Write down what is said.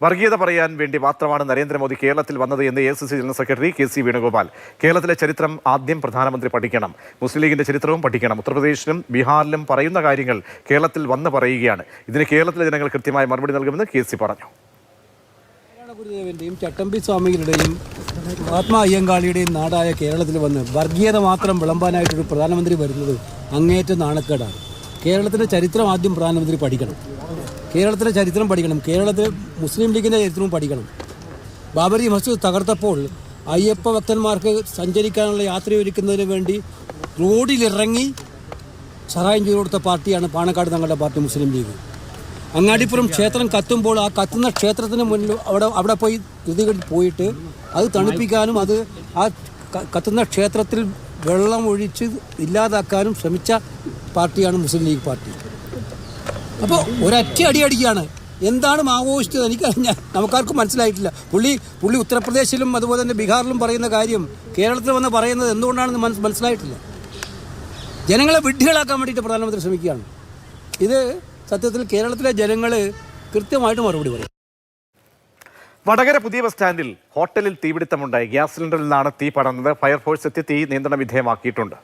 വർഗീയത പറയാൻ വേണ്ടി മാത്രമാണ് നരേന്ദ്രമോദി കേരളത്തിൽ വന്നത് എന്ന് AICC general secretary KC Venugopal. കേരളത്തിലെ ചരിത്രം ആദ്യം പ്രധാനമന്ത്രി പഠിക്കണം. മുസ്ലിം ലീഗിന്റെ ചരിത്രവും പഠിക്കണം. ഉത്തർപ്രദേശിലും ബീഹാറിലും പറയുന്ന കാര്യങ്ങൾ കേരളത്തിൽ വന്ന് പറയുകയാണ്. ഇതിന് കേരളത്തിലെ ജനങ്ങൾ കൃത്യമായ മറുപടി നൽകുമെന്ന് KC പറഞ്ഞു. ഗുരുദേവന്റെയും ചട്ടമ്പി സ്വാമികളുടെയും മഹാത്മാ അയ്യങ്കാളിയുടെയും നാടായ കേരളത്തിൽ വന്ന് വർഗീയത മാത്രം വിളമ്പാനായിട്ടൊരു പ്രധാനമന്ത്രി വരുന്നത് അങ്ങേറ്റ നാണക്കേടാണ്. കേരളത്തിൻ്റെ ചരിത്രം ആദ്യം പ്രധാനമന്ത്രി പഠിക്കണം. കേരളത്തിലെ ചരിത്രം പഠിക്കണം. കേരളത്തിൽ മുസ്ലിം ലീഗിൻ്റെ ചരിത്രവും പഠിക്കണം. ബാബരി മസ്ജിദ് തകർത്തപ്പോൾ അയ്യപ്പ ഭക്തന്മാർക്ക് സഞ്ചരിക്കാനുള്ള യാത്രയൊരുക്കുന്നതിന് വേണ്ടി റോഡിലിറങ്ങി സഹായം ചെയ്തു കൊടുത്ത പാർട്ടിയാണ് പാണക്കാട് തങ്ങളുടെ പാർട്ടി മുസ്ലിം ലീഗ്. അങ്ങാടിപ്പുറം ക്ഷേത്രം കത്തുമ്പോൾ ആ കത്തുന്ന ക്ഷേത്രത്തിന് മുന്നിൽ അവിടെ പോയി ധൃതികളിൽ പോയിട്ട് അത് തണുപ്പിക്കാനും അത് ആ കത്തുന്ന ക്ഷേത്രത്തിൽ വെള്ളം ഒഴിച്ച് ഇല്ലാതാക്കാനും ശ്രമിച്ച പാർട്ടിയാണ് മുസ്ലിം ലീഗ് പാർട്ടി. അപ്പോൾ ഒരൊറ്റ അടിയാണ്. എന്താണ് ആഘോഷിച്ചത് നമുക്കാർക്കും മനസ്സിലായിട്ടില്ല. പുള്ളി ഉത്തർപ്രദേശിലും അതുപോലെ തന്നെ ബീഹാറിലും പറയുന്ന കാര്യം കേരളത്തിൽ വന്ന് പറയുന്നത് എന്തുകൊണ്ടാണെന്ന് മനസ്സിലായിട്ടില്ല. ജനങ്ങളെ വിഡ്ഢികളാക്കാൻ വേണ്ടിയിട്ട് പ്രധാനമന്ത്രി ശ്രമിക്കുകയാണ്. ഇത് സത്യത്തിൽ കേരളത്തിലെ ജനങ്ങൾ കൃത്യമായിട്ട് മറുപടി പറയും. വടകര പുതിയ ബസ് സ്റ്റാൻഡിൽ ഹോട്ടലിൽ തീപിടുത്തമുണ്ടായി. ഗ്യാസ് സിലിണ്ടറിൽ നിന്നാണ് തീ പടർന്നത്. ഫയർഫോഴ്സ് എത്തി തീ നിയന്ത്രണ വിധേയമാക്കിയിട്ടുണ്ട്.